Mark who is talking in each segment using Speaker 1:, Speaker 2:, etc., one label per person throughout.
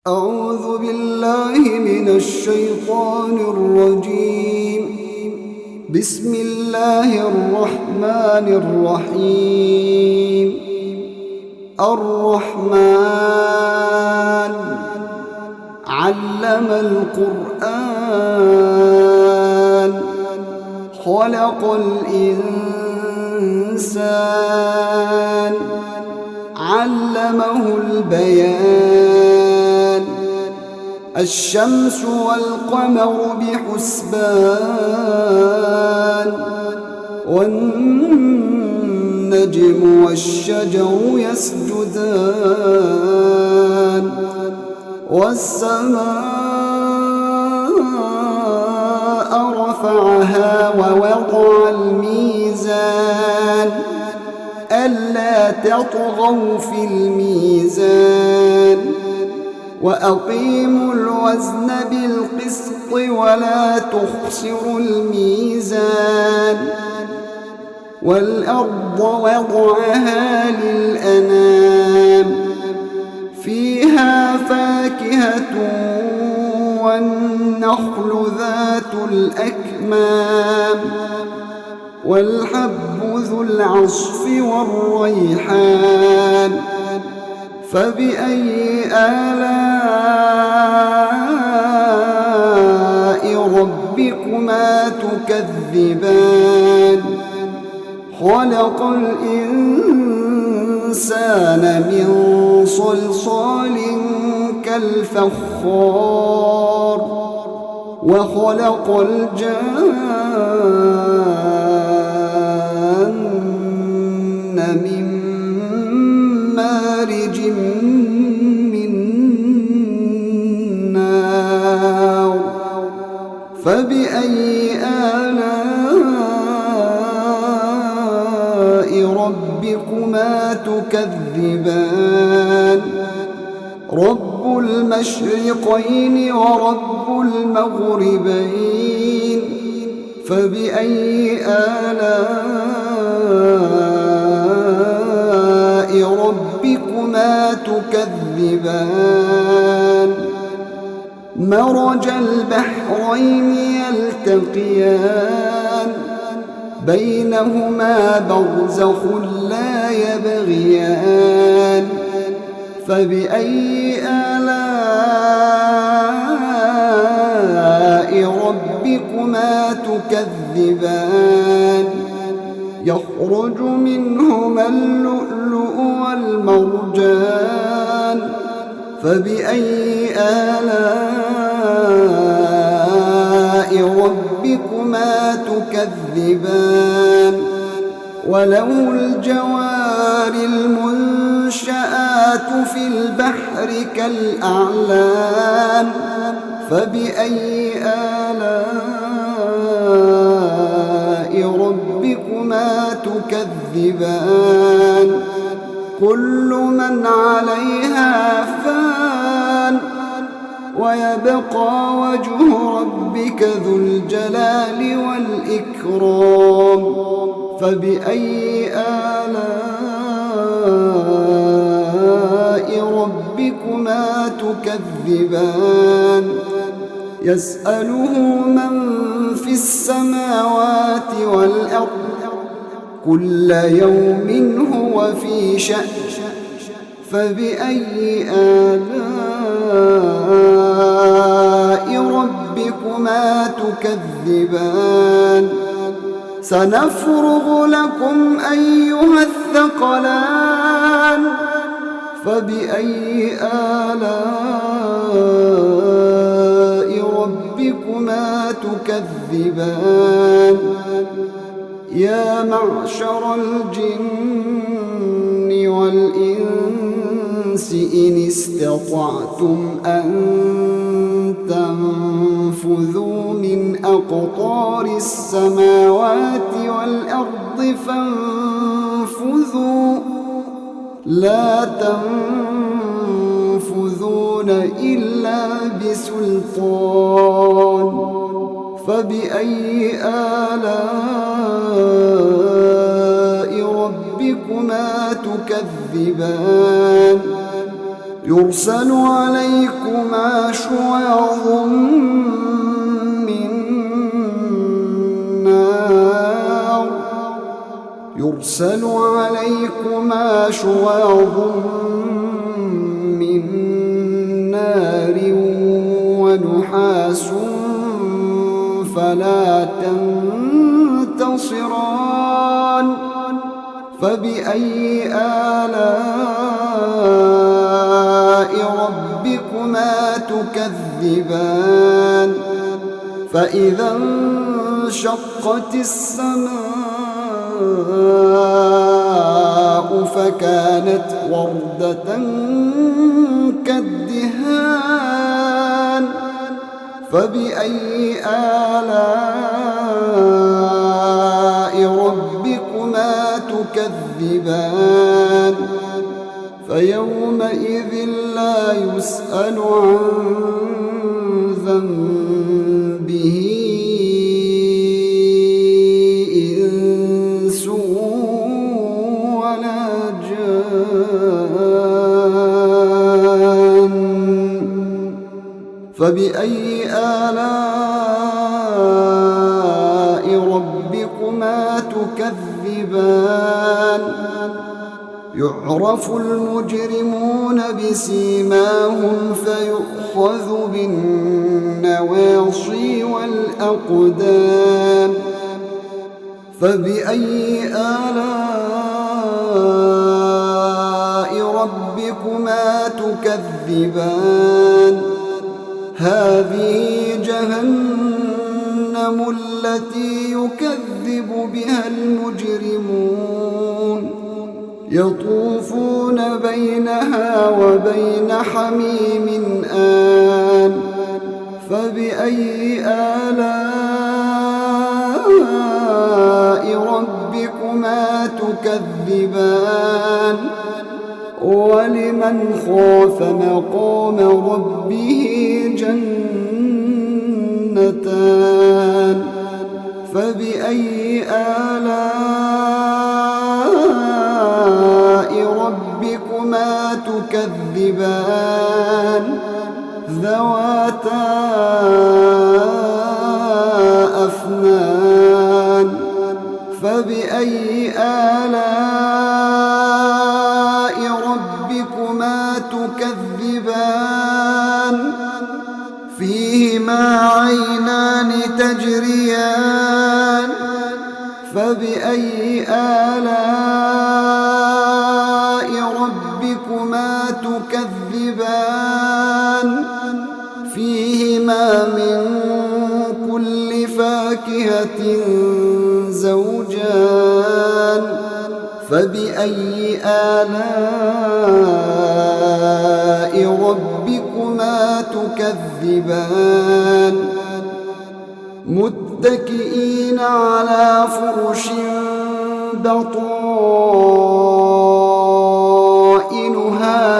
Speaker 1: أعوذ بالله من الشيطان الرجيم. بسم الله الرحمن الرحيم. الرحمن علم القرآن خلق الإنسان علمه البيان. الشمس والقمر بحسبان والنجم والشجر يسجدان والسماء رفعها ووضع الميزان ألا تطغوا في الميزان وأقيموا الوزن بالقسط ولا تخسروا الميزان. والأرض وضعها للأنام فيها فاكهة والنخل ذات الأكمام والحب ذو العصف والريحان. فبأي آلاء ربكما تكذبان. خلق الإنسان من صلصال كالفخار وخلق الجان من مارج من نار. فبأي آلاء ربكما تكذبان. رب المشرقين ورب المغربين. فبأي آلاء ربكما تكذبان. مرج البحرين يلتقيان بينهما برزخ لا يبغيان. فبأي آلاء ربكما تكذبان. يخرج منهما اللؤلؤ والمرجان. فبأي آلاء ربكما تكذبان. وله الجوار المنشآت في البحر كالأعلام. فبأي آلاء ربكما تكذبان. كل من عليها فان ويبقى وجه ربك ذو الجلال والإكرام. فبأي آلاء ربكما تكذبان. يسأله من في السماوات والأرض كل يوم هو في شأن. فبأي آلاء ربكما تكذبان. سنفرغ لكم أيها الثقلان. فبأي آلاء ربكما تكذبان. يا معشر الجن والإنس إن استطعتم أن تنفذوا من أقطار السماوات والأرض فانفذوا لا تنفذون إلا بسلطان. فبأي آلاء ربكما تكذبان. يرسل عليكما شواظ من نار ونحاس فلا تنتصران فبأي آلاء ربكما تكذبان فإذا انشقت السماء فكانت وردة كالدهان فبأي آلاء ربكما تكذبان فيومئذ لا يسأل عن ذنبه إنس ولا جان فبأي آلاء ربكما تكذبان يعرف المجرمون بسيماهم فيؤخذ بالنواصي والأقدام فبأي آلاء ربكما تكذبان هذه جهنم التي يكذب بها المجرمون يطوفون بينها وبين حميم آن فبأي آلاء ربكما تكذبان ولمن خاف مقام ربه جنتان فبأي آلاء ربكما تكذبان ذواتا أفنان فبأي آلاء ربكما تكذبان فيهما عينان تجريان فبأي آلاء ربكما تكذبان فيهما من كل فاكهة زوجان فبأي آلاء ربكما تكذبان متكئين على فرش بطائنها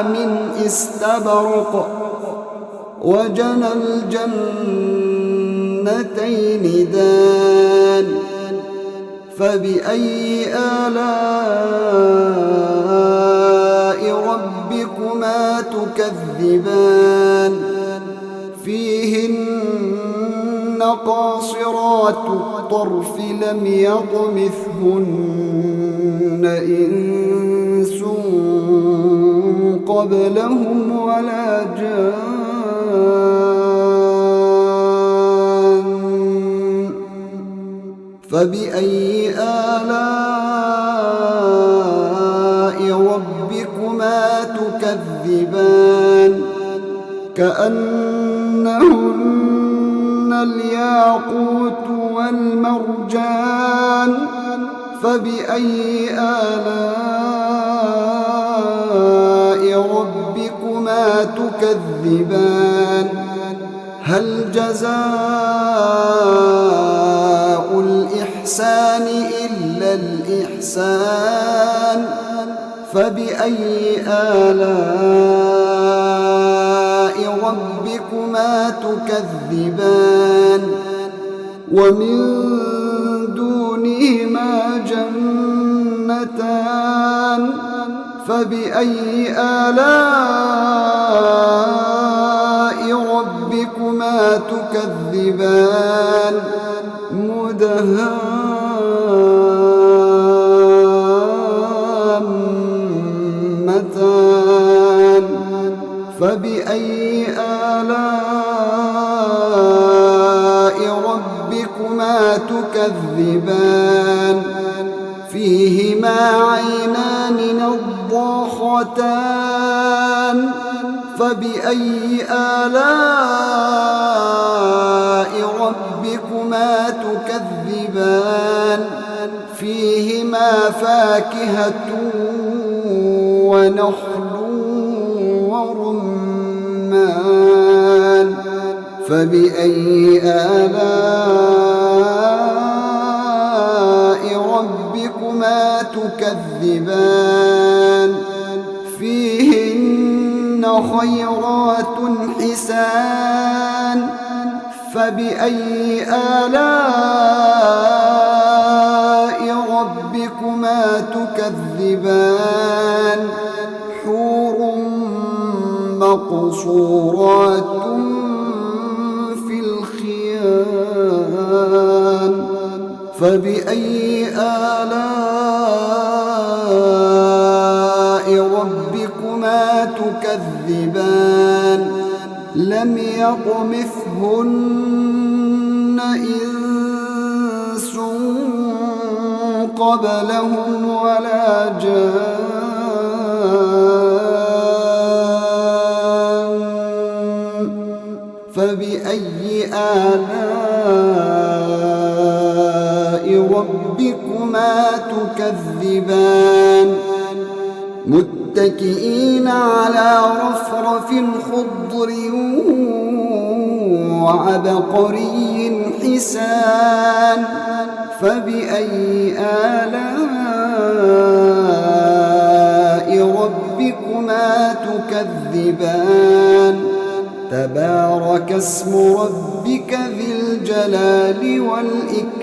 Speaker 1: من استبرق وجنى الجنتين دان فبأي آلاء ربكما تكذبان فيهن قاصرات الطرف لم يطمثهن إنس قبلهم ولا جان فبأي آلاء ربكما تكذبان كأنهن الياقوت والمرجان فبأي آلاء ربكما تكذبان هل جزاء الإحسان إلا الإحسان فبأي آلاء ربكما تكذبان ومن دونهما جنتان فبأي آلاء ربكما تكذبان مدهامتان فبأي آلاء ربكما تكذبان فيهما عينان نضاختان فبأي آلاء ربكما تكذبان فيهما فاكهة ونخل ورمان فبأي آلاء ربكما تكذبان فيهن خيرات حسان فبأي آلاء ربكما تكذبان حور مقصورات في الخيام فبأي آلاء ربكما تكذبان لم يطمثهن إنس قبلهم ولا جان فبأي آلاء ربكما تكذبان متكئين على رفرف خضر وعبقري حسان فبأي آلاء ربكما تكذبان تبارك اسم ربك ذي الجلال والإكرام